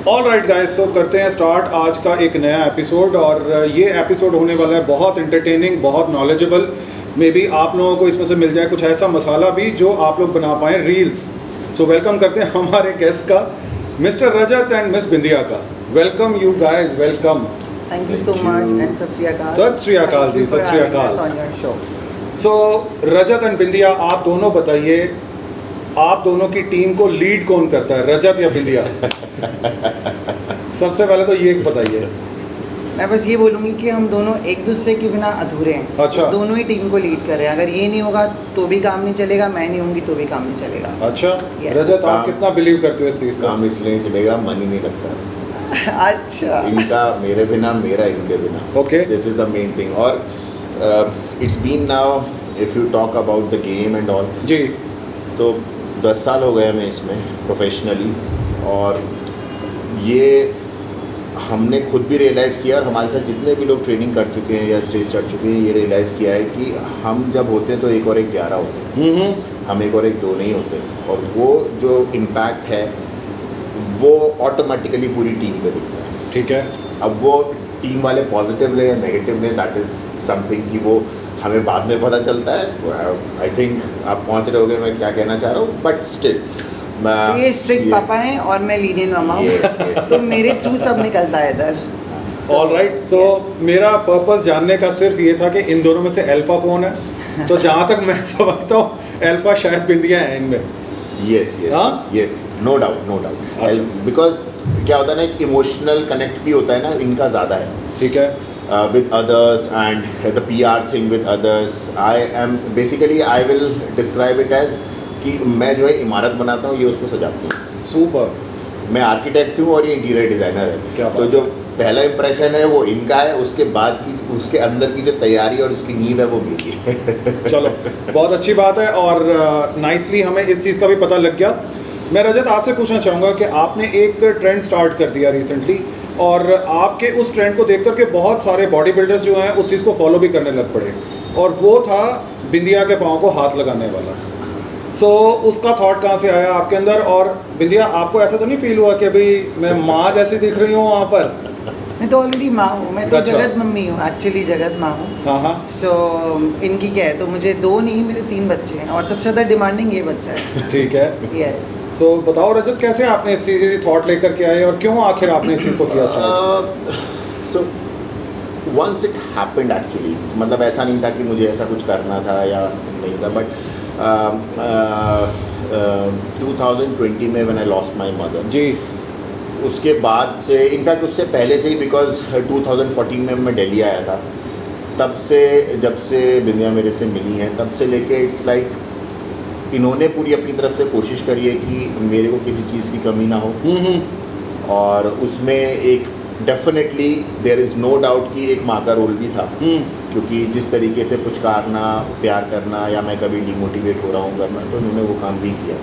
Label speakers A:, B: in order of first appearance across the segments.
A: All right guys, सो करते हैं start आज का एक नया एपिसोड। और ये एपिसोड होने वाला है बहुत इंटरटेनिंग, बहुत नॉलेजेबल। मे बी आप लोगों को इसमें से मिल जाए कुछ ऐसा मसाला भी जो आप लोग बना पाएँ रील्स। सो वेलकम करते हैं हमारे गेस्ट का, मिस्टर रजत एंड मिस बिंदिया का। Welcome you guys, welcome.
B: Thank you so much and सत श्री अकाल।
A: सत श्री अकाल जी, सत श्री अकाल। सो रजत एंड बिंदिया, आप दोनों बताइए, आप दोनों की टीम को लीड कौन करता है, रजत या बिंदिया? सबसे पहले तो ये बताइए।
B: मैं बस ये बोलूँगी कि हम दोनों एक दूसरे के बिना अधूरे हैं।
A: अच्छा।
B: तो दोनों ही टीम को लीड कर रहे हैं। अगर ये नहीं होगा तो भी काम नहीं चलेगा, मैं नहीं होंगी तो भी काम नहीं चलेगा।
A: अच्छा।
B: Yes.
A: रजत, आप कितना बिलीव करते हो इस चीज़ का?
C: काम इसलिए नहीं चलेगा, मन ही नहीं लगता।
B: अच्छा।
C: इनका मेरे बिना, मेरा इनके बिना।
A: Okay.
C: This is the main thing. और it's been now, if you talk about the game and all,
A: जी,
C: तो 10 साल हो गए हमें इसमें प्रोफेशनली। और ये हमने खुद भी रियलाइज़ किया, और हमारे साथ जितने भी लोग ट्रेनिंग कर चुके हैं या स्टेज चढ़ चुके हैं, ये रियलाइज़ किया है कि हम जब होते हैं तो 1 और 1 11 होते हैं। हम 1 और 1 2 नहीं होते। और वो जो इम्पैक्ट है वो ऑटोमेटिकली पूरी टीम पे दिखता है।
A: ठीक है।
C: अब वो टीम वाले पॉजिटिव ले या नेगेटिव ले, दैट इज़ समथिंग कि वो हमें बाद में पता चलता है। आई थिंक आप पहुंच रहे होगे मैं क्या कहना चाह रहा हूँ, बट स्टिल
B: ये स्ट्रिक्ट पापा हैं और मैं लीनियन मामा हूँ। तो मेरे थ्रू सब निकलता है इधर।
A: All right. सो मेरा पर्पस जानने का सिर्फ ये था कि इन दोनों में से अल्फा कौन है। तो जहाँ तक मैं समझता हूँ अल्फा शायद बिंदिया है इनमें।
C: Yes yes yes, no doubt no doubt.
A: अच्छा।
C: बिकॉज क्या होता है ना, एक इमोशनल कनेक्ट भी होता है ना, इनका ज़्यादा है
A: ठीक है।
C: with others and the PR thing with others. I will describe it as कि मैं जो है इमारत बनाता हूँ, ये उसको सजाती हूँ।
A: सुपर।
C: मैं आर्किटेक्ट हूँ और ये इंटीरियर डिज़ाइनर है।
A: क्या
C: तो
A: बात
C: जो पहला इंप्रेशन है वो इनका है, उसके बाद की उसके अंदर की जो तैयारी और उसकी नींव है वो मेरी है।
A: चलो, बहुत अच्छी बात है। और नाइसली हमें इस चीज़ का भी पता लग गया। मैं रजत आपसे पूछना चाहूँगा कि आपने एक ट्रेंड स्टार्ट कर दिया रिसेंटली, और आपके उस ट्रेंड को देख कर के बहुत सारे बॉडी बिल्डर्स जो हैं उस चीज़ को फॉलो भी करने लग पड़े, और वो था बिंदिया के पाँव को हाथ लगाने वाला। सो उसका थॉट कहाँ से आया आपके अंदर? और बिंदिया, आपको ऐसा तो नहीं फील हुआ कि अभी मैं माँ जैसी दिख रही हूँ वहाँ पर?
B: मैं तो ऑलरेडी माँ हूँ, मैं तो
A: अच्छा।
B: जगत मम्मी हूँ, एक्चुअली जगत माँ हूँ।
A: हाँ हाँ।
B: सो इनकी क्या है, तो मुझे 2 नहीं मेरे 3 बच्चे हैं, और सबसे ज़्यादा डिमांडिंग ये बच्चा है।
A: ठीक है।
B: यस।
A: सो बताओ रजत, कैसे आपने इस चीज़ थॉट लेकर के आए और क्यों आखिर आपने इस चीज़ को किया start?
C: So once it happened actually, मतलब ऐसा नहीं था कि मुझे ऐसा कुछ करना था या नहीं था, बट 2020 में when I lost my mother,
A: जी,
C: उसके बाद से, इनफैक्ट उससे पहले से ही, बिकॉज 2014 में मैं दिल्ली आया था, तब से जब से बिंदिया मेरे से मिली हैं तब से लेके इट्स लाइक इन्होंने पूरी अपनी तरफ से कोशिश करी है कि मेरे को किसी चीज़ की कमी ना हो। और उसमें एक definitely there is no doubt कि एक माँ का रोल भी था, क्योंकि जिस तरीके से पुचकारना, प्यार करना, या मैं कभी डिमोटिवेट हो रहा हूँ करना, तो उन्होंने वो काम भी किया।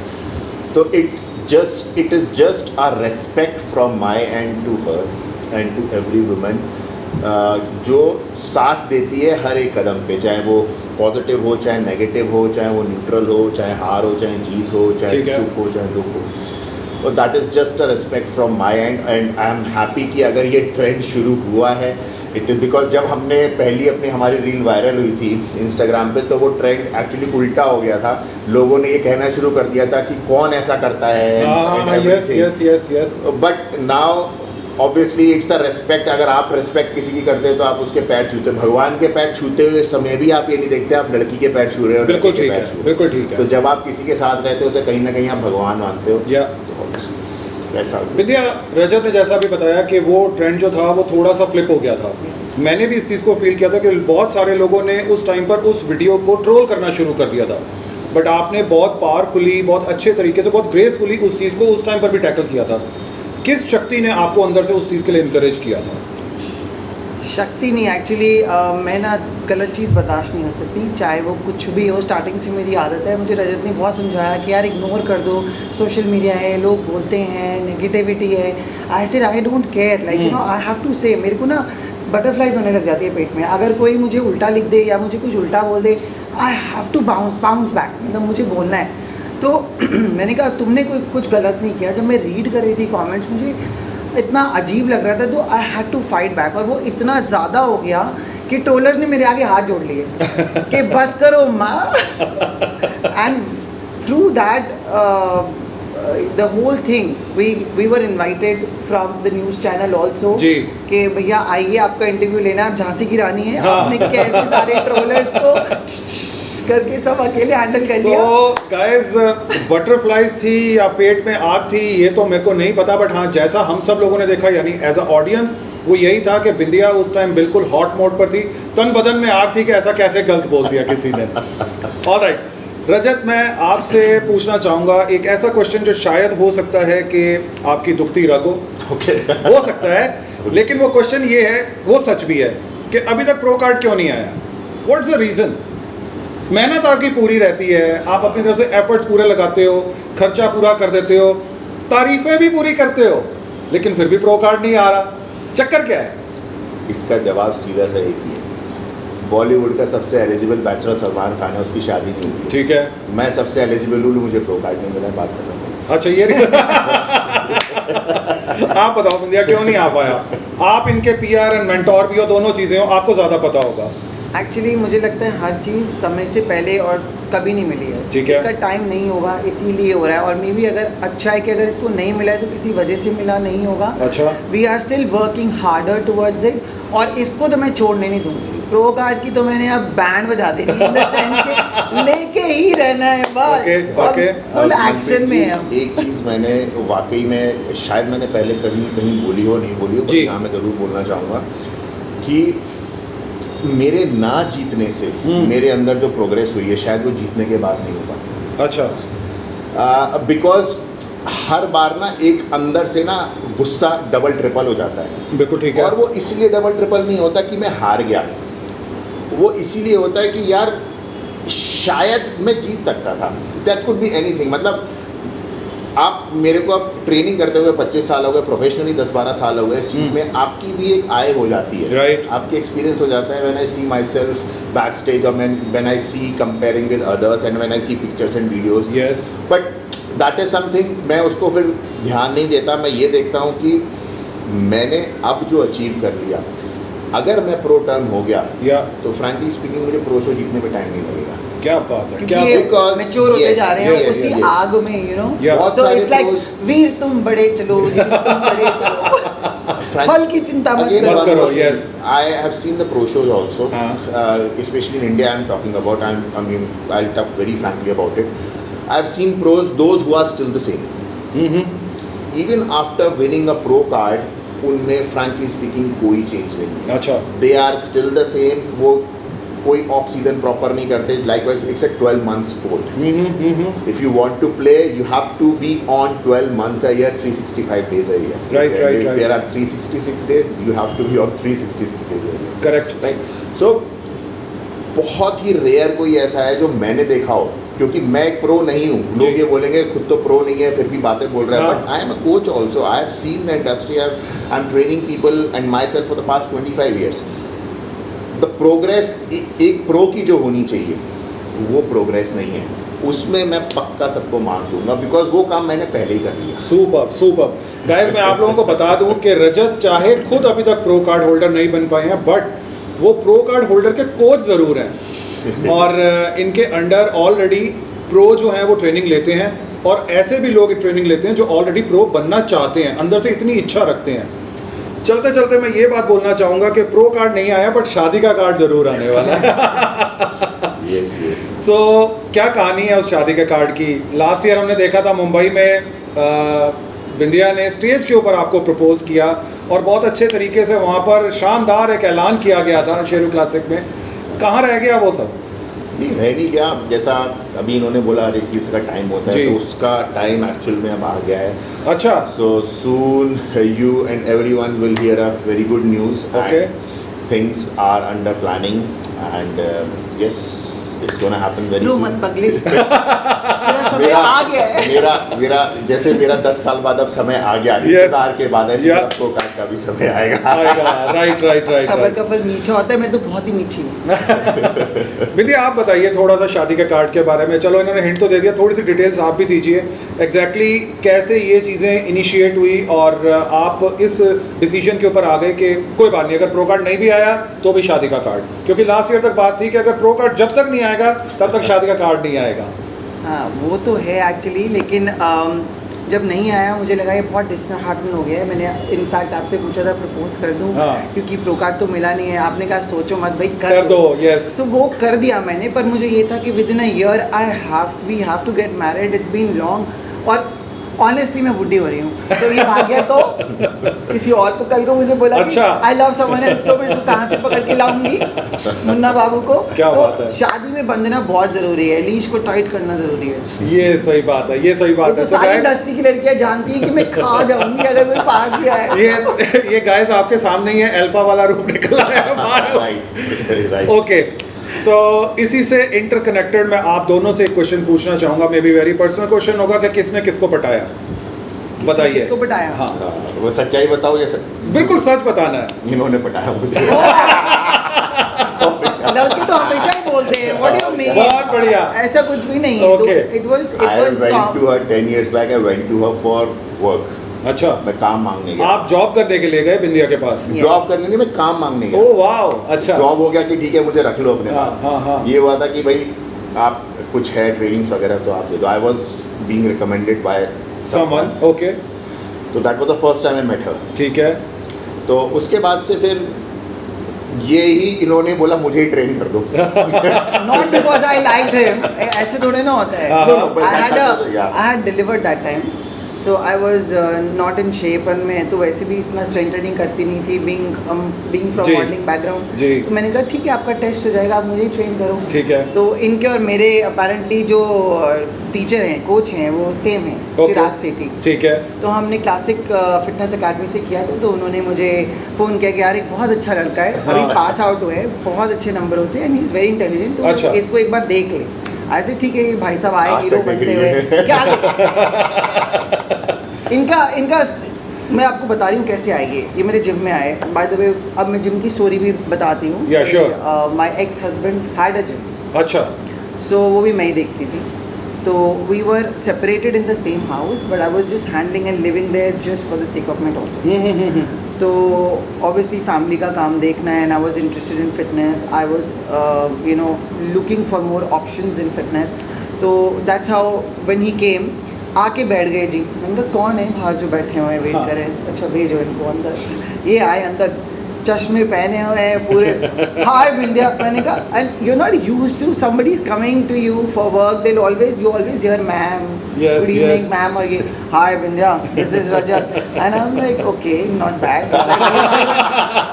C: तो it is just a respect from my end to her and to every woman, जो साथ देती है हर एक कदम पे, चाहे वो पॉजिटिव हो, चाहे नेगेटिव हो, चाहे वो न्यूट्रल हो, चाहे हार हो, चाहे जीत हो, चाहे सुख हो, चाहे दुख हो। और that is just a respect from my and I am happy कि अगर ये ट्रेंड शुरू हुआ है, इट इज़ बिकॉज जब हमने पहली हमारी रील वायरल हुई थी इंस्टाग्राम पे, तो वो ट्रेंड एक्चुअली उल्टा हो गया था। लोगों ने ये कहना शुरू कर दिया था कि कौन ऐसा करता है, but now obviously it's a respect. अगर आप रेस्पेक्ट किसी की करते हो तो आप उसके पैर छूते हो। भगवान के पैर छूते हुए समय भी आप ये नहीं देखते आप लड़की के पैर छू रहे हो,
A: बिल्कुल
C: लड़के के
A: ठीक
C: पैर
A: है,
C: छू रहे
A: बिल्कुल ठीक
C: हो।
A: है।
C: तो जब आप किसी के साथ रहते हो उसे कहीं ना कहीं आप भगवान मानते हो।
A: या
C: तो ऑब्वियसली दैट्स हाउ।
A: बिंदिया, रजत ने जैसा भी बताया कि वो ट्रेंड जो था वो थोड़ा सा फ्लिप हो गया था। मैंने भी इस चीज़ को फील किया था कि बहुत सारे लोगों ने उस टाइम पर उस वीडियो को ट्रोल करना शुरू कर दिया था, बट आपने बहुत पावरफुली, बहुत अच्छे तरीके से, बहुत ग्रेसफुली उस चीज़ को उस टाइम पर भी टैकल किया था। किस शक्ति ने आपको अंदर से उस चीज़ के लिए इनकरेज किया था?
B: शक्ति नहीं, एक्चुअली मैं ना गलत चीज़ बर्दाश्त नहीं कर सकती, चाहे वो कुछ भी हो। स्टार्टिंग से मेरी आदत है, मुझे रजत ने बहुत समझाया कि यार इग्नोर कर दो, सोशल मीडिया है, लोग बोलते हैं, नेगेटिविटी है। I said I don't care, like you know I have to say. मेरे को ना बटरफ्लाइज होने लग जाती है पेट में, अगर कोई मुझे उल्टा लिख दे या मुझे कुछ उल्टा बोल दे, I have to bounce back, मतलब मुझे बोलना है। तो मैंने कहा तुमने कोई कुछ गलत नहीं किया। जब मैं रीड कर रही थी कमेंट्स, मुझे इतना अजीब लग रहा था, तो I had to fight back. और वो इतना ज़्यादा हो गया कि ट्रोलर्स ने मेरे आगे हाथ जोड़ लिए कि बस करो माँ। And through that the whole thing we were invited from the news channel also
A: जी।
B: कि भैया आइए आपका इंटरव्यू लेना, आप झांसी की रानी है।
A: हाँ।
B: आपने कैसे सारे ट्रोलर्स को करके सब अकेले हैंडल कर लिया।
A: So guys, बटरफ्लाइज थी या पेट में आग थी ये तो मेरे को नहीं पता, बट हाँ जैसा हम सब लोगों ने देखा यानी एज अ ऑडियंस वो यही था कि बिंदिया उस टाइम बिल्कुल हॉट मोड पर थी, तन बदन में आग थी कि ऐसा कैसे गलत बोल दिया किसी ने। ऑलराइट रजत, मैं आपसे पूछना चाहूँगा एक ऐसा क्वेश्चन जो शायद हो सकता है कि आपकी दुखती रग हो, हो सकता है, लेकिन वो क्वेश्चन ये है, वो सच भी है कि अभी तक प्रो कार्ड क्यों नहीं आया? What's the reason? मेहनत आपकी पूरी रहती है, आप अपनी तरफ से एफर्ट्स पूरे लगाते हो, खर्चा पूरा कर देते हो, तारीफें भी पूरी करते हो, लेकिन फिर भी प्रो कार्ड नहीं आ रहा, चक्कर क्या है?
C: इसका जवाब सीधा सा एक ही है, बॉलीवुड का सबसे एलिजिबल बैचलर सलमान खान है, उसकी शादी नहीं हुई।
A: ठीक है,
C: मैं सबसे एलिजिबल हूँ, मुझे प्रो कार्ड नहीं मिला है, बात खत्म हो।
A: अच्छा ये आप बताओ बिंदिया क्यों नहीं आ पाया? आप इनके पीआर एंड मेंटोर भी हो, दोनों चीज़ें हो, आपको ज़्यादा पता होगा।
B: एक्चुअली मुझे लगता है हर चीज़ समय से पहले और कभी नहीं मिली है।
A: ठीक है।
B: इसका टाइम नहीं होगा इसीलिए हो रहा है, और मे बी अगर अच्छा है कि अगर इसको नहीं मिला है तो किसी वजह से मिला नहीं होगा।
A: अच्छा,
B: we are still working harder towards it, और इसको तो मैं छोड़ने नहीं दूंगी। प्रो कार्ड की तो मैंने अब बैंड बजा दी इन द सेंस के लेके ही रहना है बस।
A: Okay, okay.
B: फुल एक्शन में है हम।
C: एक चीज़ मैंने वाकई में शायद मैंने पहले कहीं कहीं बोली हो, नहीं बोली हो, पर
A: जी।
C: यहाँ मैं ज़रूर बोलना चाहूँगा कि मेरे ना जीतने से मेरे अंदर जो प्रोग्रेस हुई है शायद वो जीतने के बाद नहीं हो पाती।
A: अच्छा,
C: बिकॉज हर बार ना एक अंदर से ना गुस्सा डबल ट्रिपल हो जाता है,
A: बिल्कुल ठीक है।
C: और वो इसीलिए डबल ट्रिपल नहीं होता कि मैं हार गया, वो इसीलिए होता है कि यार शायद मैं जीत सकता था। That could be anything. मतलब आप मेरे को अब ट्रेनिंग करते हुए 25 साल हो गए, प्रोफेशनली 10-12 साल हो गए इस चीज़ में, आपकी भी एक आय हो जाती है,
A: Right.
C: आपकी एक्सपीरियंस हो जाता है। When I see myself backstage और when I see comparing with others and when I see pictures and videos,
A: yes,
C: but that is something मैं उसको फिर ध्यान नहीं देता। मैं ये देखता हूँ कि मैंने अब जो अचीव कर लिया, अगर मैं प्रो टर्न हो गया
A: या
C: तो फ्रैंकली स्पीकिंग मुझे प्रो शो जीतने में टाइम नहीं लगेगा।
A: क्या बात है, क्या
B: क्योंकि
C: because-
B: मैच्योर होते
C: yes,
B: जा रहे हैं
C: yes,
B: उसी
C: yes.
B: आग में, यू नो।
A: Yeah.
C: बहुत
B: सो
C: सारे
B: इट्स लाइक
C: pros-
B: वीर तुम बड़े चलो, वीर तुम बड़े चलो, फल की चिंता मत
C: Again,
A: मत
C: one
A: करो,
C: more thing.
A: yes.
C: I have seen the pro shows also,
A: हाँ.
C: especially in India. I'm talking about. I mean, I'll talk very frankly about it. I've seen pros, those who are still the same. Even after winning a pro card, उनमें frankly speaking कोई change नहीं है.
A: अच्छा,
C: They are still the same. वो कोई off season proper नहीं करते. Likewise, it's a 12 months sport. If you want to play, you have to be on 12 months a year, 365 days a year.
A: Right,
C: And
A: right,
C: if
A: right.
C: there are 366 days, you have to be on 366 days a year.
A: Correct,
C: Right? So, बहुत ही rare कोई ऐसा है जो मैंने देखा हो, क्योंकि मैं एक प्रो नहीं हूँ. लोग ये बोलेंगे खुद तो प्रो नहीं है फिर भी बातें बोल रहा है,
A: हाँ.
C: But I am a coach also. I have seen the industry, I am training people and my self for the past 25 years. The progress एक प्रो की जो होनी चाहिए वो प्रोग्रेस नहीं है. उसमें मैं पक्का सबको मार दूंगा, बिकॉज वो काम मैंने पहले ही कर लिया.
A: सुपर सुपर गाइस, मैं आप लोगों को बता दूं कि रजत चाहे खुद अभी तक प्रो कार्ड होल्डर नहीं बन पाए हैं, बट वो प्रो कार्ड होल्डर के कोच ज़रूर हैं और इनके अंडर ऑलरेडी प्रो जो हैं वो ट्रेनिंग लेते हैं, और ऐसे भी लोग ट्रेनिंग लेते हैं जो ऑलरेडी प्रो बनना चाहते हैं, अंदर से इतनी इच्छा रखते हैं. चलते चलते मैं ये बात बोलना चाहूँगा कि प्रो कार्ड नहीं आया बट शादी का कार्ड ज़रूर आने वाला है.
C: Yes yes.
A: सो क्या कहानी है उस शादी के कार्ड की? लास्ट ईयर हमने देखा था मुंबई में बिंदिया ने स्टेज के ऊपर आपको प्रपोज किया और बहुत अच्छे तरीके से वहाँ पर शानदार एक ऐलान किया गया था शेरू क्लासिक में. कहाँ रह गया वो सब?
C: नहीं रह नहीं गया. जैसा अभी इन्होंने बोला हर चीज़ का टाइम होता है,
A: जी.
C: तो उसका टाइम एक्चुअल में अब आ गया है.
A: अच्छा,
C: So soon you and everyone will hear a very good news.
A: Okay.
C: And things are under planning and yes, it's gonna happen very
B: low
C: soon.
B: मत पगली। मेरा समय आ गया है।
C: मेरा जैसे मेरा 10 साल बाद अब समय आ गया, इंतजार के बाद ऐसे
A: Yeah.
C: आपको का भी समय आएगा।
A: राइट राइट राइट
B: सबर का फल मीठा होता है, मैं तो बहुत ही मीठी हूँ।
A: बिंदी, आप बताइए थोड़ा सा शादी के कार्ड के बारे में। चलो इन्होंने हिंट तो दे दिया, थोड़ी सी डिटेल्स आप भी दीजिए एग्जैक्टली कैसे ये चीज़ें इनिशिएट हुई और आप इस डिसीजन के ऊपर आ गए कि कोई बात नहीं, अगर प्रो कार्ड नहीं भी आया तो भी शादी का कार्ड, क्योंकि लास्ट ईयर तक बात थी कि अगर प्रो कार्ड जब तक नहीं आएगा तब तक शादी का कार्ड नहीं आएगा।
B: हाँ वो तो है एक्चुअली, लेकिन जब नहीं आया मुझे लगा ये बहुत डिसहार्टन हो गया है। मैंने इनफैक्ट आपसे पूछा था प्रपोज कर दूं,
A: हाँ।
B: क्योंकि प्रो कार्ड तो मिला नहीं है। आपने कहा सोचो मत भाई,
A: कर दो। यस,
B: सो वो कर दिया मैंने, पर मुझे ये था कि within a year we have to get married, it's been long. और ऑनेस्टली मैं बुढ़ी हो रही हूँ, तो ये भाग्य तो किसी और को कल को मुझे बोला
A: अच्छा।
B: कि आई लव समवन एल्स, तो मैं इसको कहाँ से पकड़ के लाऊंगी मुन्ना बाबू को।
A: क्या
B: तो
A: बात है।
B: शादी में बंधना बहुत जरूरी है, लीश को टाइट करना जरूरी है।
A: ये सही बात है, ये सही बात
B: तो
A: है।
B: सारी
A: guys,
B: इंडस्ट्री की लड़कियां जानती हैं कि मैं खा जाऊंगी अगर कोई पास भी आया।
A: ये गाइस आपके सामने ही है, अल्फा वाला रूप निकल आया है बाहर।
C: राइट।
A: ओके, सो इसी से इंटरकनेक्टेड मैं आप दोनों से एक क्वेश्चन पूछना चाहूंगा, may be very personal question होगा कि किसने किसको पटाया, बताइए।
B: किसको पटाया?
A: हाँ,
C: वो सच्चाई बताओ, जैसे
A: बिल्कुल सच बताना है।
C: इन्होंने पटाया मुझे।
B: लड़के तो हमेशा ही बोलते हैं व्हाट डू यू मीन।
A: बहुत बढ़िया।
B: ऐसा कुछ भी नहीं है।
A: Okay.
B: It was
C: I went to her 10 years back. I went to her for work.
A: अच्छा,
C: मैं काम मांगने गया।
A: आप जॉब करने के लिए गए बिंदिया के पास?
B: Yes.
C: जॉब करने नहीं, मैं काम मांगने गया।
A: ओह वाओ, अच्छा।
C: जॉब हो गया कि ठीक है मुझे रख लो अपने
A: हाँ,
C: पास।
A: हाँ, हाँ।
C: ये हुआ था कि भाई आप कुछ है ट्रेनिंग्स वगैरह तो आप दे दो। I was being recommended by
A: someone, okay,
C: तो that was the first time I met her.
A: ठीक है।
C: तो उसके बाद से फिर ये ही इन्होंने बोला मुझे ही ट्रेन कर दो।
B: Not because I liked him, ऐसे थोड़े ना होता है।
A: हाँ,
C: No, no, but that was- yeah.
B: I had delivered that time, so I was not in shape. और मैं तो वैसे भी इतना स्ट्रेंथ ट्रेनिंग करती नहीं थी, बीइंग फ्रॉम
A: जी।
B: Modelling background.
A: जी।
B: तो मैंने कहा ठीक है आपका टेस्ट हो जाएगा, आप मुझे ही ट्रेन करो।
A: ठीक है।
B: तो इनके और मेरे अपेरेंटली जो टीचर हैं, कोच हैं, वो सेम हैं,
A: Okay.
B: चिराग सेठी।
A: ठीक है।
B: तो हमने क्लासिक फिटनेस एकेडमी से किया था। तो उन्होंने मुझे फ़ोन किया कि यार एक बहुत अच्छा लड़का है, अभी
A: हाँ।
B: पास आउट हुए, बहुत अच्छे नंबरों से, and he is very intelligent, तो
A: अच्छा।
B: इसको एक बार देख ले। ऐसे ठीक है, ये भाई साहब आए
C: आज
B: हीरो
C: तक देख
B: बनते
C: रही
B: हुए
C: है।
B: क्या इनका मैं आपको बता रही हूँ कैसे आएगी। ये मेरे जिम में आए, बाय द वे अब मैं जिम की स्टोरी भी बताती हूँ।
A: Yeah, sure.
B: My ex husband had a gym,
A: अच्छा,
B: सो वो भी मैं ही देखती थी। तो we were separated in the same house, but I was just handling and living there just for the sake of my daughters. तो obviously family का काम देखना है, and I was interested in fitness. I was looking for more options in fitness. तो that's how when he came, आके बैठ गए जी। मैंने कहा कौन है बाहर जो बैठे हुए हैं वेट
A: हाँ।
B: करें? अच्छा भेजो इनको अंदर। ये आए अंदर, चश्मे पहने हुए हैं पूरे। हाय बिंदिया, मैंने कहा and you not used to somebody is coming to you for work, they always here ma'am,
A: Yes,
B: good evening
A: yes.
B: Ma'am, और ये hi Bindiya, this is Rajat, and I am like okay not bad,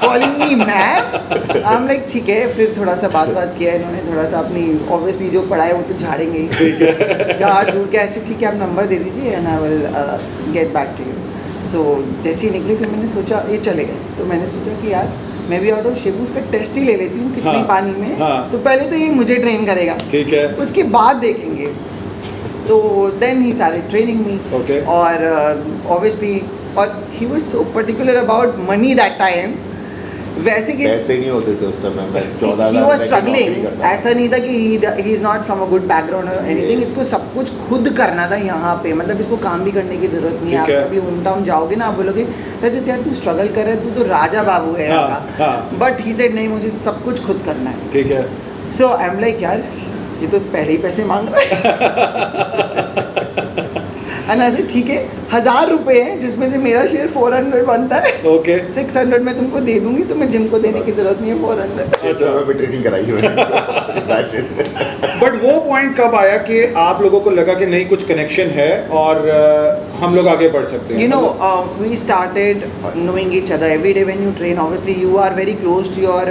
B: calling me ma'am. I am like ठीक है। फिर थोड़ा सा बात किया इन्होंने, थोड़ा सा अपनी ऑब्वियसली जो पढ़ाए वो तो झाड़ेंगे ही, झाड़ झूड़ के ऐसे ठीक है आप नंबर दे दीजिए and I will get back to you. So जैसे ही निकली, फिर मैंने सोचा ये चले गए, तो मैंने सोचा कि यार मैं भी आउट ऑफ शेप उसका टेस्ट ही ले लेती हूँ कितनी
A: हाँ,
B: पानी में।
A: हाँ।
B: तो पहले तो ये मुझे ट्रेन करेगा,
A: ठीक है।
B: उसके बाद देखेंगे। तो then he started training me.
A: Okay.
B: और ऑब्वियसली और he was so particular about money that time. वैसे कि
C: पैसे नहीं होते थे उस समय, मैं
B: he
C: 14,000
B: was
C: रुपए की
B: struggling,
C: नौकरी करता था।
B: ऐसा नहीं था कि he is not from a good background or anything।
C: Yes.
B: इसको सब कुछ खुद करना था यहाँ पे, मतलब इसको काम भी करने की जरूरत नहीं है।
A: ठीक है।
B: आप कभी होम टाउन जाओगे ना, आप बोलोगे रजत यार तू स्ट्रगल कर रहा है, तू तो राजा बाबू है यहाँ
A: हाँ,
B: का।
A: हाँ।
B: बट ही सेड नहीं, मुझे सब कुछ खुद करना है।
A: ठीक है।
B: सो आई एम लाइक यार ये तो पहले ही पैसे मांग रहा है। एंड ऐसे ठीक है, 1,000 रुपये हैं जिसमें से मेरा शेयर 400 बनता है।
A: ओके।
B: 600 मैं तुमको दे दूंगी, तुम्हें जिम को देने की जरूरत नहीं है 400।
C: 600 रुपए में ट्रेनिंग कराई है मैंने। Imagine।
A: बट वो पॉइंट कब आया कि आप लोगों को लगा कि नहीं कुछ कनेक्शन है और हम लोग आगे बढ़ सकते हैं?
B: You know, we started knowing each other every day when you train. Obviously, you are very close to your,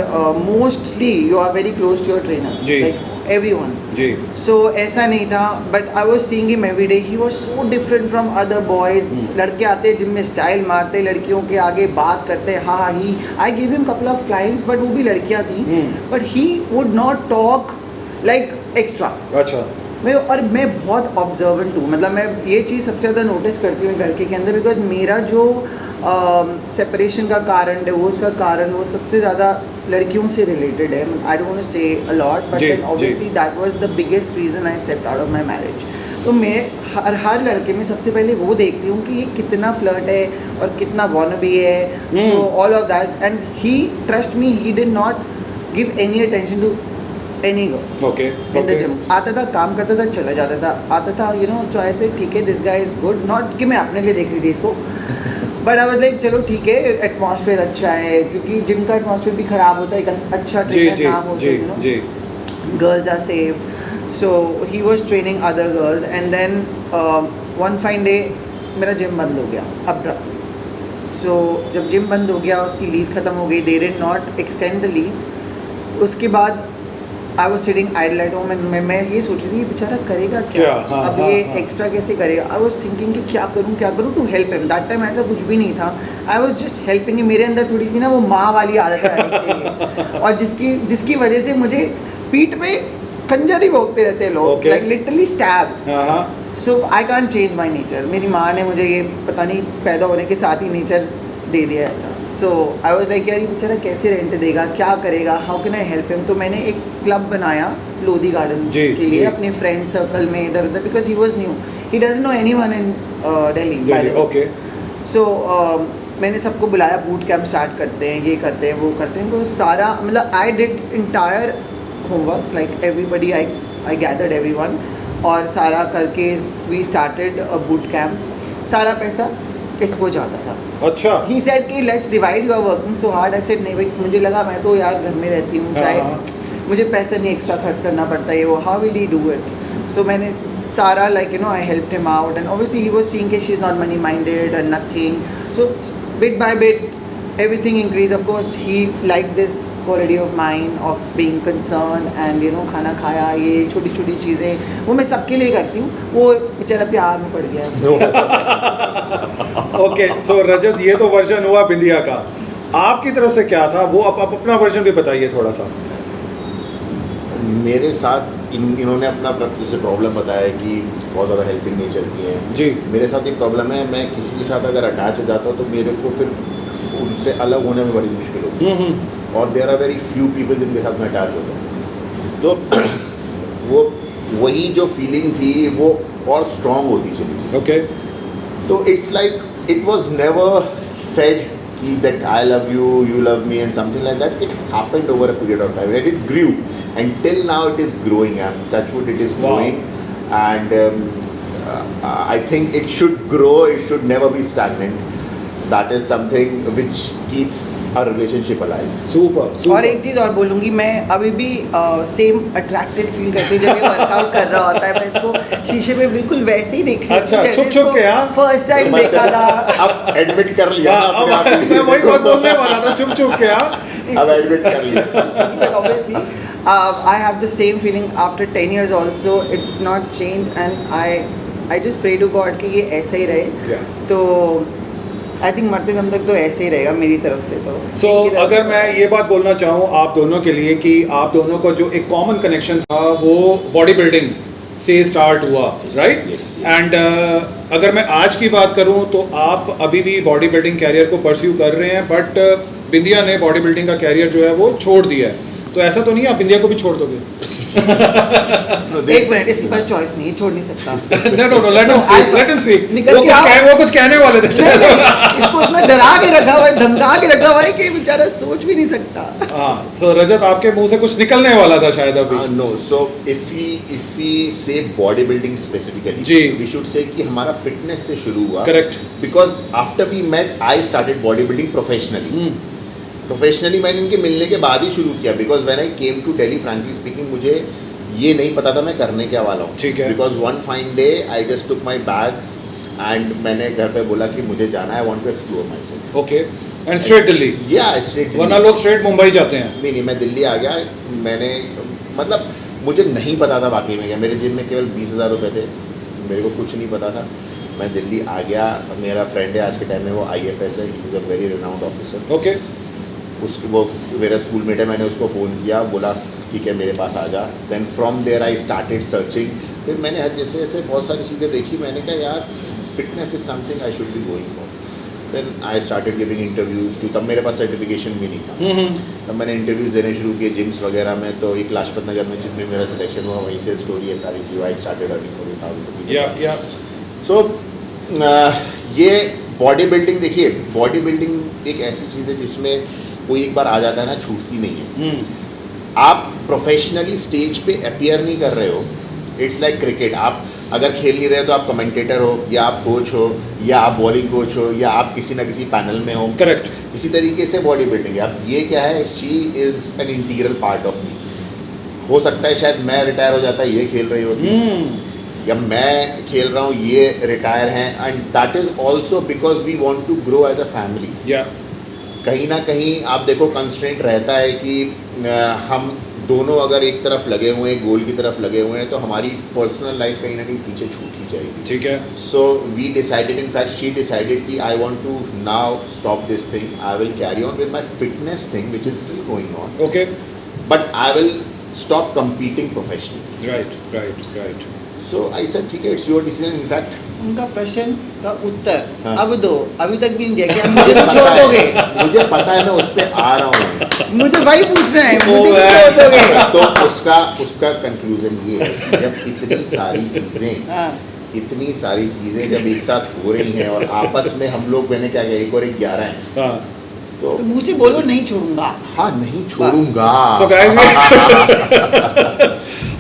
B: mostly you are very close to your trainers.
A: Ji.
B: Like everyone.
A: Ji.
B: So ऐसा नहीं था, but I was seeing him every day. He was so different from other boys. लड़के आते gym में style मारते, लड़कियों के आगे बात करते, हाँ ही। I gave him couple of clients, but वो भी लड़कियाँ थी. But he would not talk like extra.
A: अच्छा।
B: मैं बहुत ऑब्जर्वेंट हूँ, मतलब मैं ये चीज़ सबसे ज़्यादा नोटिस करती हूँ लड़के के अंदर, बिकॉज मेरा जो सेपरेशन का कारण, डिवोर्स का कारण, वो सबसे ज़्यादा लड़कियों से रिलेटेड है. I don't want to say a lot, but
A: जी,
B: then obviously that was the biggest reason I stepped out of my marriage. तो मैं हर लड़के में सबसे पहले वो देखती हूँ कि ये कितना फ्लर्ट है और कितना वॉनबी है. So all of that, and he, trust me, he did not give any attention to any girl
A: okay
B: in the gym. आता था, काम करता था, चला जाता था, आता था, यू नो. सो ऐसे ठीक है, this guy is good, not कि मैं अपने लिए देख रही थी इसको, बट आई वाज लाइक चलो ठीक है, एटमॉस्फेयर अच्छा है, क्योंकि जिम का एटमॉस्फेयर भी खराब होता है, एक अच्छा
A: जी
B: ट्रेनर
A: जी
B: ना हो,
A: जी
B: यू नो,
A: जी
B: girls are safe. So he was training other girls, and then one fine day मेरा जिम बंद हो गया abruptly. So जब जिम बंद हो गया, उसकी लीज ख़त्म हो गई, they did not extend the lease. उसके बाद I was sitting idle at home, and मैं ये सोच रही थी बेचारा करेगा क्या,
A: हाँ,
B: अब
A: हाँ,
B: ये
A: हाँ.
B: एक्स्ट्रा कैसे करेगा. I was thinking कि क्या करूँ to help him. That time ऐसा कुछ भी नहीं था. I was just helping him. मेरे अंदर थोड़ी सी ना वो माँ वाली आदत है आने के लिए, और जिसकी वजह से मुझे पीठ में खंजर ही भोंकते रहते हैं लोग,
A: Okay.
B: Like literally stab.
A: हाँ हाँ
B: so I can't change my nature. मेरी माँ ने मुझे ये पता नहीं पैदा होने के साथ ही नेचर दे दिया ऐसा. सो आई वाज लाइक यार ये बेचारा कैसे रेंट देगा, क्या करेगा, how can I help him. तो मैंने एक क्लब बनाया लोधी गार्डन
A: जी,
B: के लिए
A: जी.
B: अपने फ्रेंड सर्कल में इधर उधर, because he was new, he doesn't know anyone in Delhi.
A: Okay
B: so मैंने सबको बुलाया, बूट कैंप स्टार्ट करते हैं, ये करते हैं, वो करते हैं. तो सारा मतलब I did entire homework, like everybody, I gathered everyone, और सारा करके we started a boot camp. सारा पैसा इसको जाता था.
A: अच्छा
B: ही सेड कि let's divide, you are working so hard. I said नहीं भाई, मुझे लगा मैं तो यार घर में रहती हूँ, चाहे
A: हाँ.
B: मुझे पैसा नहीं एक्स्ट्रा खर्च करना पड़ता है, वो how will he do it. So मैंने सारा like you know I helped him out, and obviously he was seeing कि she is not money minded and nothing. So bit by bit everything increased. Of course he liked this quality of mine of being concerned, and you know खाना खाया, ये छोटी छोटी चीज़ें वो मैं सबके लिए करती हूँ. वो बेचारा प्यार में पड़ गया.
A: ओके सो रजत, ये तो वर्जन हुआ बिंदिया का. आपकी तरफ से क्या था वो, आप अपना वर्जन भी बताइए थोड़ा सा.
C: मेरे साथ इन्होंने अपना जैसे प्रॉब्लम बताया कि बहुत ज़्यादा हेल्पिंग नेचर की है.
A: जी
C: मेरे साथ ये प्रॉब्लम है, मैं किसी के साथ अगर अटैच हो जाता हूँ तो मेरे को फिर उनसे अलग होने में बड़ी मुश्किल होती है. और there are very few people जिनके साथ मैं अटैच होता हूँ, तो वो वही जो फीलिंग थी वो और स्ट्रॉन्ग होती चली.
A: ओके
C: तो it's like it was never said कि that I love you, you love me and something like that. It happened over a period of time and it grew, and till now it is growing, and touch wood it is growing. And I think it should grow, it should never be stagnant. That is something which keeps our relationship alive.
A: Super.
B: और एक चीज़ और बोलूँगी, मैं अभी भी same attracted feel करती हूँ जब ये वर्कआउट कर रहा होता है. मैं इसको शीशे में बिल्कुल वैसे ही देख रही हूँ
A: अच्छा,
B: जैसे
A: छुप-छुप के, हाँ?
B: फर्स्ट टाइम देखा था.
C: अब एडमिट कर लिया ना
A: हाँ,
C: अपने आप
A: अब
C: ही.
A: मैं वही बात बोलने वाला था, चुप चुप के. हाँ
C: अब एडमिट कर लिया.
B: But obviously, I have the same feeling after 10 years also. It's not changed, and I just pray to God कि ये ऐसे ही रहे.
A: Yeah.
B: तो आई थिंक मरते दम तक तो ऐसे ही रहेगा मेरी तरफ से. तो
A: सो
B: इनकी तरफ
A: अगर
B: से-
A: मैं ये बात बोलना चाहूँ आप दोनों के लिए कि आप दोनों का जो एक कॉमन कनेक्शन था वो बॉडी बिल्डिंग से स्टार्ट हुआ, राइट?
C: Yes, yes.
A: एंड अगर मैं आज की बात करूँ तो आप अभी भी बॉडी बिल्डिंग कैरियर को परस्यू कर रहे हैं, बट बिंदिया ने बॉडी बिल्डिंग का कैरियर जो है वो छोड़ दिया है. तो ऐसा तो नहीं है आप बिंदिया को भी छोड़ दोगे?
C: No,
B: एक मिनट, इसके पास चॉइस नहीं है, छोड़ नहीं सकता.
A: No let him speak.
B: निकल के आओ.
A: वो कुछ कहने वाले थे.
B: इसको इतना डरा के रखा हुआ है, धमका के रखा हुआ है कि बेचारा सोच भी नहीं सकता.
A: हाँ, सो रजत आपके मुंह से कुछ निकलने वाला था शायद अभी.
C: No, so if we say bodybuilding specifically,
A: ji.
C: we should say कि हमारा फिटनेस से शुरू हुआ.
A: Correct.
C: Because after we met, I started bodybuilding professionally. Professionally मैंने इनके मिलने के बाद ही शुरू किया. Because when I came to Delhi, frankly speaking, मुझे ये नहीं पता था मैं करने क्या वाला हूँ.
A: ठीक है.
C: Because one fine day I just took my bags and मैंने घर पे बोला कि मुझे जाना है, I want to explore myself.
A: Okay and straight Delhi.
C: या स्ट्रेट.
A: वरना लोग स्ट्रेट मुंबई जाते हैं.
C: नहीं, मैं दिल्ली आ गया. मैंने मतलब मुझे नहीं पता था वाकई में क्या. मेरे जेब में केवल 20,000 रुपये थे, मेरे को कुछ नहीं पता था. मैं दिल्ली आ गया. मेरा फ्रेंड है आज के टाइम में, वो IFS है, he is a very renowned officer.
A: Okay
C: उसके वो मेरा स्कूल मेट है. मैंने उसको फ़ोन किया, बोला ठीक है मेरे पास आ जा. Then from there I started searching. फिर मैंने जैसे जैसे बहुत सारी चीज़ें देखी, मैंने कहा यार fitness is something I should be going for. Then I started giving interviews to. तब मेरे पास सर्टिफिकेशन भी नहीं था. तब मैंने इंटरव्यूज़ देने शुरू किए जिम्स वगैरह में. तो एक लाजपत नगर में जिम में मेरा सिलेक्शन हुआ, वहीं से स्टोरी है सारी की. आई स्टार्टेड अर्निंग 40,000
A: या
C: सो ये बॉडी बिल्डिंग. देखिए बॉडी बिल्डिंग एक ऐसी चीज़ है जिसमें कोई एक बार आ जाता है ना, छूटती नहीं है. आप प्रोफेशनली स्टेज पे अपीयर नहीं कर रहे हो. It's like cricket. आप अगर खेल नहीं रहे हो तो आप कमेंटेटर हो, या आप कोच हो, या आप बॉलिंग कोच हो, या आप किसी ना किसी पैनल में हो.
A: करेक्ट.
C: इसी तरीके से बॉडी बिल्डिंग है. अब ये क्या है, she is an integral part of me. हो सकता है शायद मैं रिटायर हो जाता ये खेल रही होती, या मैं खेल रहा हूँ ये रिटायर हैं. And that is also because we want to grow as a family.
A: या
C: कहीं ना कहीं आप देखो कंस्ट्रेंट रहता है कि हम दोनों अगर एक तरफ लगे हुए हैं, गोल की तरफ लगे हुए हैं, तो हमारी पर्सनल लाइफ कहीं ना कहीं पीछे छूट ही जाएगी.
A: ठीक है.
C: So we decided, in fact she decided कि I want to now stop this thing. I will carry on with my fitness thing which is still going on,
A: okay.
C: But I will stop competing professionally.
A: Right.
C: So I said ठीक है, it's your decision. In fact
B: उनका प्रश्न का उत्तर
C: हाँ.
B: अब दो, अभी तक भी नहीं दिया. क्या मुझे तो छोड़ दोगे?
C: मुझे पता है, मैं उस पर आ रहा हूँ.
B: मुझे वही पूछना है, मुझे क्यों छोड़ दोगे?
C: तो उसका कंक्लूजन ये है कि जब इतनी सारी चीज़ें जब एक साथ हो रही हैं और आपस में हम लोग, मैंने क्या कहा, 1 और 1 11 हैं.
A: हाँ.
C: तो
B: मुझे बोलो नहीं छोड़ूंगा.
C: हाँ, नहीं छोड़ूंगा.
A: So guys,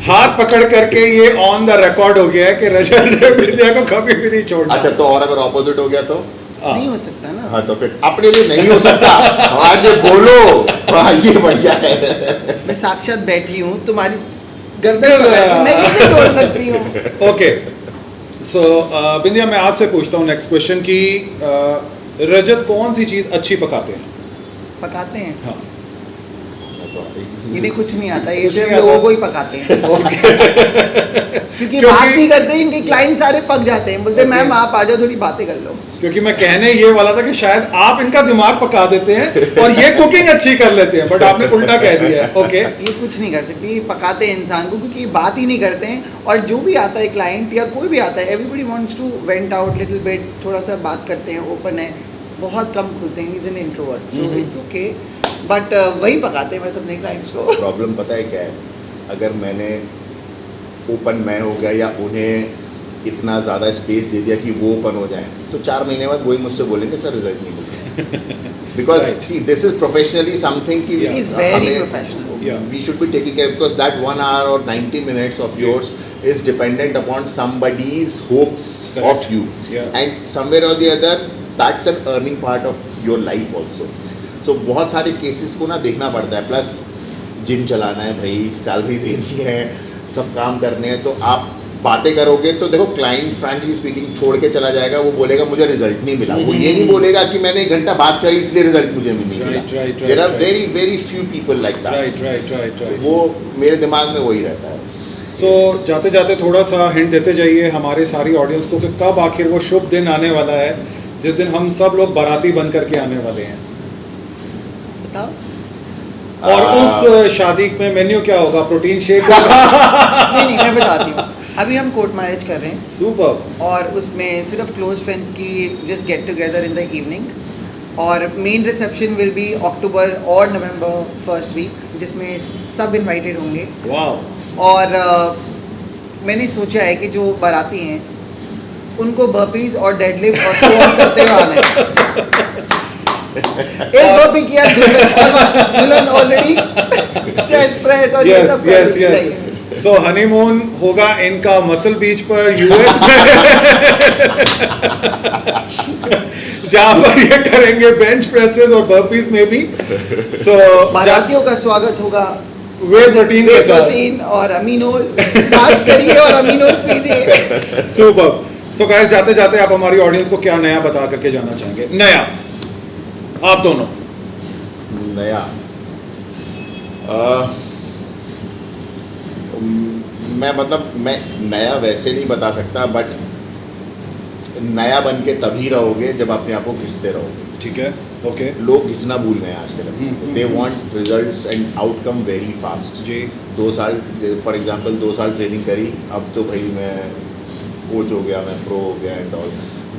A: हाथ पकड़ करके ये ऑन द रिकॉर्ड हो गया है कि रजत ने बिंदिया को कभी भी नहीं छोड़ना.
C: अच्छा, तो और अगर ऑपोजिट हो गया तो?
B: नहीं हो सकता ना.
C: हाँ, तो फिर अपने लिए नहीं हो सकता. आगे बोलो. हाँ, ये बढ़िया है.
B: मैं साक्षात बैठी हूँ तुम्हारी गर्दन पकड़ के, मैं कैसे छोड़ सकती हूँ?
A: ओके. सो बिंदिया, मैं आपसे पूछता हूँ नेक्स्ट क्वेश्चन कि रजत कौन सी चीज़ अच्छी पकाते हैं?
B: पकाते हैं?
A: हाँ.
B: इन्हें कुछ नहीं आता, ये
A: कुछ
B: सिर्फ
A: नहीं आता?
B: लोगों को ही पकाते हैं. क्योंकि बात नहीं करते, इनके क्लाइंट सारे पक जाते हैं. बोलते हैं मैम आप आ जाओ, थोड़ी बातें कर लो.
A: क्योंकि मैं कहने ये वाला था कि शायद आप इनका दिमाग पका देते हैं और ये कुकिंग अच्छी कर लेते हैं, बट आपने उल्टा कह दिया है. ओके.
B: ये कुछ नहीं कर सकते, ये पकाते हैं इंसान को, क्योंकि ये बात ही नहीं करते हैं. और जो भी आता है क्लाइंट या कोई भी आता है, everybody wants to vent out little bit, थोड़ा सा बात करते हैं, ओपन है, बहुत कम खुलते हैं. Is an introvert, so it's okay. But वही पकाते हैं मैं अपने क्लाइंट्स को.
C: प्रॉब्लम पता है क्या है, अगर मैंने ओपन मैं हो गया या उन्हें इतना ज़्यादा स्पेस दे दिया कि वो ओपन हो जाए, तो 4 महीने बाद वही मुझसे बोलेंगे सर रिजल्ट नहीं मिल. Because see this is professionally something कि
B: He is very professional.
C: we should be taking care, because that 1 hour or 90 minutes of yours is dependent upon somebody's hopes
A: Correct.
C: of you.
A: Yeah.
C: And somewhere or the other that's an earning part of your life also. So बहुत सारे cases को ना देखना पड़ता है. Plus gym चलाना है भाई, सैलरी देनी है, सब काम करने हैं. तो आप बातें करोगे तो देखो क्लाइंट फ्रैंकली स्पीकिंग छोड़ के चला जाएगा. वो बोलेगा मुझे रिजल्ट नहीं मिला. वो ये नहीं बोलेगा कि मैंने 1 घंटा बात करी इसलिए रिजल्ट मुझे नहीं मिला. There are very very few people like that.
A: Right.
C: वो मेरे दिमाग में वही रहता है.
A: सो जाते जाते थोड़ा सा हिंट देते जाइए हमारे सारी ऑडियंस को कि कब आखिर वो शुभ दिन आने वाला है जिस दिन हम सब लोग बाराती बन करके आने वाले हैं.
B: बताओ.
A: और उस शादी में मेन्यू क्या होगा? प्रोटीन शेक होगा?
B: नहीं, मैं बताती हूँ. अभी हम कोर्ट मैरिज कर रहे हैं.
A: सुपर.
B: और उसमें सिर्फ क्लोज फ्रेंड्स की just get together in the evening. और मेन रिसेप्शन विल बी अक्टूबर और नवंबर फर्स्ट वीक, जिसमें सब इनवाइटेड होंगे.
A: वाह.
B: और मैंने सोचा है कि जो बाराती हैं उनको बर्पीज और डेडलिफ्ट और स्क्वाट करते हुए आना है. एक बर्पी किया, दुल्हन ऑलरेडी चेस्ट प्रेस और ये सब कर रही है.
A: सो हनीमून होगा इनका मसल बीच पर यूएस में जहाँ पर ये करेंगे बेंच प्रेसेस और बर्पीज में भी. सो
B: बारातियों का स्वागत होगा
A: वे प्रोटीन के साथ.
B: प्रोटीन और अमीनो डांस करिए और अमीनो पीजिए.
A: सुपर. सो गाइस, जाते जाते आप हमारी ऑडियंस को क्या नया बता करके जाना चाहेंगे? नया आप दोनों.
C: नया मैं नया वैसे नहीं बता सकता, बट नया बन के तभी रहोगे जब अपने आप को घिसते रहोगे.
A: ठीक है. ओके
C: लोग घिसना भूल गए हैं आजकल। They want results and outcome very fast.
A: जी
C: 2 साल फॉर एग्जांपल 2 साल ट्रेनिंग करी, अब तो भाई मैं कोच हो गया, मैं प्रो हो गया एंड ऑल।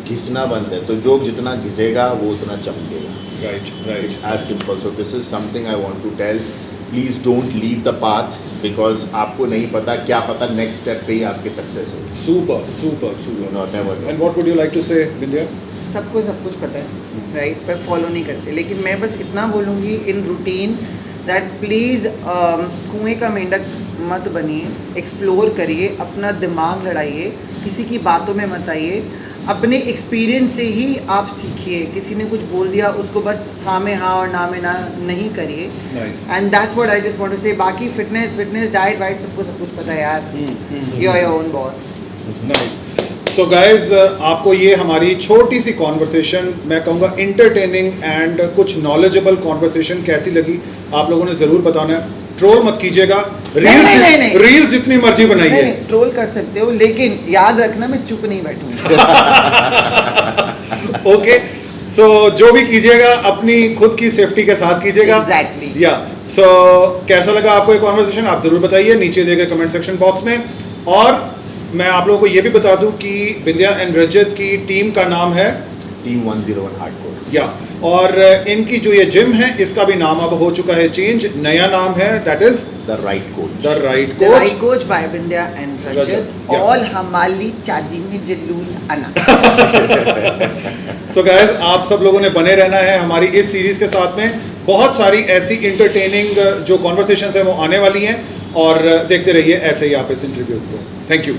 C: घिसना बंद है, तो जो जितना घिसेगा वो उतना चमकेगा।
A: Right right
C: it's as simple. So this is something I want to tell, please don't leave the path, because आपको नहीं पता, क्या पता नेक्स्ट स्टेप पे ही आपके सक्सेस हो।
A: Super super super
C: not never.
A: And what would you like to say Bindiya?
B: सबको सब कुछ पता है राइट, पर फॉलो नहीं करते। लेकिन मैं बस इतना बोलूँगी इन रूटीन दैट प्लीज़ कुएं का मेंढक मत बनिए, एक्सप्लोर करिए, अपना दिमाग लड़ाइए, किसी की बातों में मत आइए, अपने एक्सपीरियंस से ही आप सीखिए। किसी ने कुछ बोल दिया उसको बस हाँ में हाँ और ना में ना नहीं करिए।
A: Nice
B: and that's what I just want to say. बाकी फिटनेस डाइट वाइट सबको सब कुछ पता है यार, you are your own boss.
A: Nice. So guys आपको ये हमारी छोटी सी कॉन्वर्सेशन, मैं कहूँगा इंटरटेनिंग एंड कुछ नॉलेजेबल कॉन्वर्सेशन कैसी लगी आप लोगों ने ज़रूर बताना है। ट्रोल मत कीजिएगा,
B: नहीं।
A: रील्स जितनी मर्जी बनाइए।
B: नहीं, ट्रोल कर सकते हो, लेकिन याद रखना मैं चुप नहीं बैठूंगा।
A: ओके सो जो भी कीजिएगा अपनी खुद की सेफ्टी के साथ कीजिएगा।
B: Exactly.
A: या सो कैसा लगा आपको ये कॉन्वर्सेशन आप ज़रूर बताइए नीचे दिए गए कमेंट सेक्शन बॉक्स में। और मैं आप लोगों को ये भी बता दूं कि बिंदिया एंड रजत की टीम का नाम है
C: टीम 101 हार्डकोर।
A: या, और इनकी जो ये जिम है इसका भी नाम अब हो चुका है चेंज, नया नाम है that is
C: the right coach.
A: The right
B: The right
A: coach.
B: coach by Bindya and
A: Rajat,
B: Rajat.
A: yeah.
B: All हमारी चादी में जल्लूल आना।
A: सो गाइस आप सब लोगों ने बने रहना है हमारी इस सीरीज के साथ में। बहुत सारी ऐसी इंटरटेनिंग जो कॉन्वर्सेशंस हैं वो आने वाली हैं और देखते रहिए ऐसे ही आप इस इंटरव्यूज को। Thank you.